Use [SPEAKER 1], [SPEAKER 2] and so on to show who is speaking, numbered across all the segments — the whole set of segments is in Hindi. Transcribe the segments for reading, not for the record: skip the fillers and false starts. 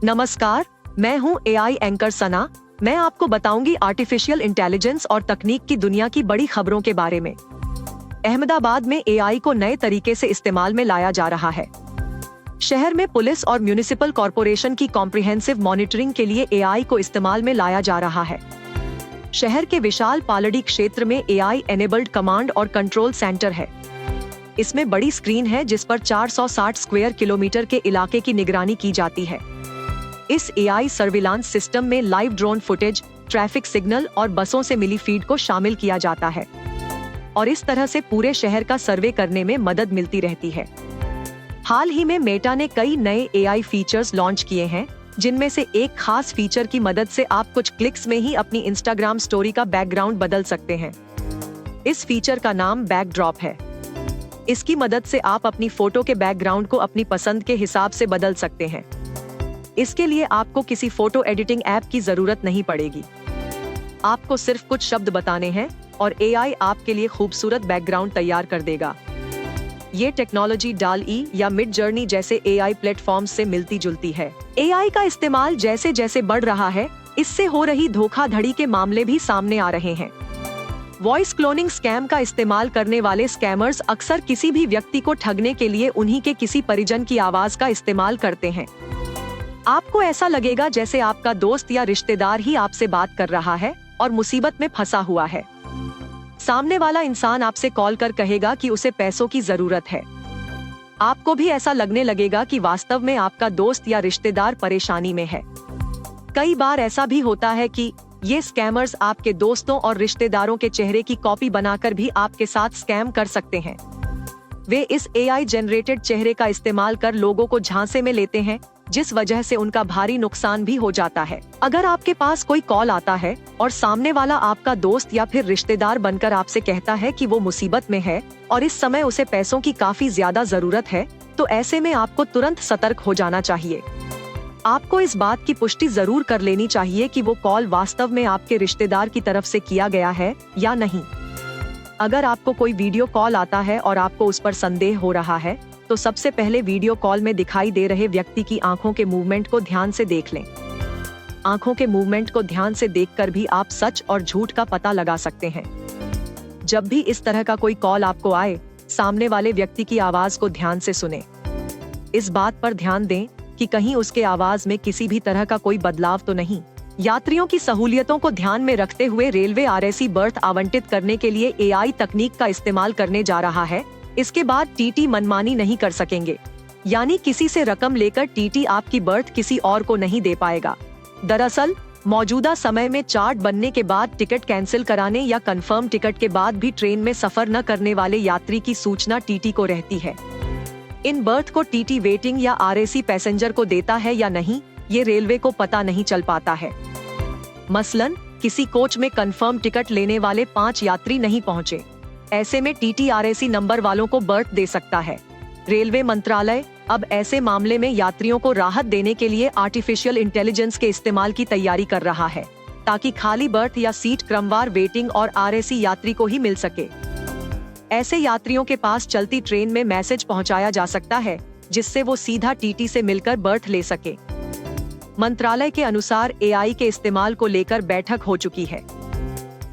[SPEAKER 1] नमस्कार, मैं हूं एआई एंकर सना। मैं आपको बताऊंगी आर्टिफिशियल इंटेलिजेंस और तकनीक की दुनिया की बड़ी खबरों के बारे में। अहमदाबाद में एआई को नए तरीके से इस्तेमाल में लाया जा रहा है। शहर में पुलिस और म्युनिसिपल कॉरपोरेशन की कॉम्प्रिहेंसिव मॉनिटरिंग के लिए एआई को इस्तेमाल में लाया जा रहा है। शहर के विशाल पालड़ी क्षेत्र में एआई एनेबल्ड कमांड और कंट्रोल सेंटर है। इसमें बड़ी स्क्रीन है जिस पर 460 स्क्वायर किलोमीटर के इलाके की निगरानी की जाती है। इस एआई सर्विलांस सिस्टम में live drone footage, traffic signal और बसों से मिली फीड को शामिल किया जाता है और इस तरह से पूरे शहर का सर्वे करने में मदद मिलती रहती है। हाल ही में मेटा ने कई नए एआई फीचर्स लॉन्च किए हैं, जिनमें से एक खास फीचर की मदद से आप कुछ क्लिक्स में ही अपनी इंस्टाग्राम स्टोरी का बैकग्राउंड बदल सकते हैं। इस फीचर का नाम बैकड्रॉप है। इसकी मदद से आप अपनी फोटो के बैकग्राउंड को अपनी पसंद के हिसाब से बदल सकते हैं। इसके लिए आपको किसी फोटो एडिटिंग ऐप की जरूरत नहीं पड़ेगी। आपको सिर्फ कुछ शब्द बताने हैं और एआई आपके लिए खूबसूरत बैकग्राउंड तैयार कर देगा। ये टेक्नोलॉजी DALL-E या मिड जर्नी जैसे एआई प्लेटफॉर्म्स से मिलती जुलती है। एआई का इस्तेमाल जैसे जैसे बढ़ रहा है, इससे हो रही धोखाधड़ी के मामले भी सामने आ रहे हैं। वॉइस क्लोनिंग स्कैम का इस्तेमाल करने वाले स्कैमर्स अक्सर किसी भी व्यक्ति को ठगने के लिए उन्हीं के किसी परिजन की आवाज का इस्तेमाल करते हैं। आपको ऐसा लगेगा जैसे आपका दोस्त या रिश्तेदार ही आपसे बात कर रहा है और मुसीबत में फंसा हुआ है। सामने वाला इंसान आपसे कॉल कर कहेगा कि उसे पैसों की जरूरत है। आपको भी ऐसा लगने लगेगा कि वास्तव में आपका दोस्त या रिश्तेदार परेशानी में है। कई बार ऐसा भी होता है कि ये स्कैमर्स आपके दोस्तों और रिश्तेदारों के चेहरे की कॉपी बनाकर भी आपके साथ स्कैम कर सकते हैं। वे इस एआई जनरेटेड चेहरे का इस्तेमाल कर लोगों को झांसे में लेते हैं, जिस वजह से उनका भारी नुकसान भी हो जाता है। अगर आपके पास कोई कॉल आता है और सामने वाला आपका दोस्त या फिर रिश्तेदार बनकर आपसे कहता है कि वो मुसीबत में है और इस समय उसे पैसों की काफी ज्यादा जरूरत है, तो ऐसे में आपको तुरंत सतर्क हो जाना चाहिए। आपको इस बात की पुष्टि जरूर कर लेनी चाहिए कि वो कॉल वास्तव में आपके रिश्तेदार की तरफ से किया गया है या नहीं। अगर आपको कोई वीडियो कॉल आता है और आपको उस पर संदेह हो रहा है, तो सबसे पहले वीडियो कॉल में दिखाई दे रहे व्यक्ति की आंखों के मूवमेंट को ध्यान से देख लें। आंखों के मूवमेंट को ध्यान से देखकर भी आप सच और झूठ का पता लगा सकते हैं। जब भी इस तरह का कोई कॉल आपको आए, सामने वाले व्यक्ति की आवाज को ध्यान से सुनें। इस बात पर ध्यान दें कि कहीं उसके आवाज में किसी भी तरह का कोई बदलाव तो नहीं। यात्रियों की सहूलियतों को ध्यान में रखते हुए रेलवे आरएसी बर्थ आवंटित करने के लिए एआई तकनीक का इस्तेमाल करने जा रहा है। इसके बाद टीटी मनमानी नहीं कर सकेंगे, यानी किसी से रकम लेकर टीटी आपकी बर्थ किसी और को नहीं दे पाएगा। दरअसल मौजूदा समय में चार्ट बनने के बाद टिकट कैंसिल कराने या कंफर्म टिकट के बाद भी ट्रेन में सफर न करने वाले यात्री की सूचना टीटी को रहती है। इन बर्थ को टीटी वेटिंग या आरएसी पैसेंजर को देता है या नहीं, ये रेलवे को पता नहीं चल पाता है। मसलन किसी कोच में कंफर्म टिकट लेने वाले 5 यात्री नहीं पहुंचे। ऐसे में टीटी आरएसी नंबर वालों को बर्थ दे सकता है। रेलवे मंत्रालय अब ऐसे मामले में यात्रियों को राहत देने के लिए आर्टिफिशियल इंटेलिजेंस के इस्तेमाल की तैयारी कर रहा है, ताकि खाली बर्थ या सीट क्रमवार वेटिंग और आरएसी यात्री को ही मिल सके। ऐसे यात्रियों के पास चलती ट्रेन में मैसेज पहुंचाया जा सकता है, जिससे वो सीधा टीटी से मिलकर बर्थ ले सके। मंत्रालय के अनुसार एआई के इस्तेमाल को लेकर बैठक हो चुकी है।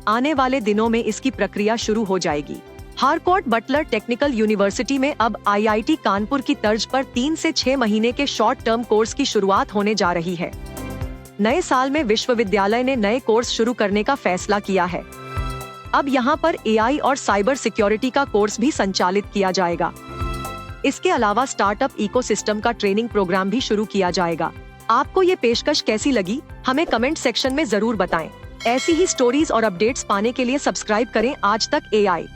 [SPEAKER 1] आने वाले दिनों में इसकी प्रक्रिया शुरू हो जाएगी। हारकोर्ट बटलर टेक्निकल यूनिवर्सिटी में अब आईआईटी कानपुर की तर्ज पर 3 से 6 महीने के शॉर्ट टर्म कोर्स की शुरुआत होने जा रही है। नए साल में विश्वविद्यालय ने नए कोर्स शुरू करने का फैसला किया है। अब यहाँ पर एआई और साइबर सिक्योरिटी का कोर्स भी संचालित किया जाएगा। इसके अलावा स्टार्टअप इकोसिस्टम का ट्रेनिंग प्रोग्राम भी शुरू किया जाएगा। आपको ये पेशकश कैसी लगी, हमें कमेंट सेक्शन में जरूर बताएं। ऐसी ही स्टोरीज और अपडेट्स पाने के लिए सब्सक्राइब करें आज तक एआई।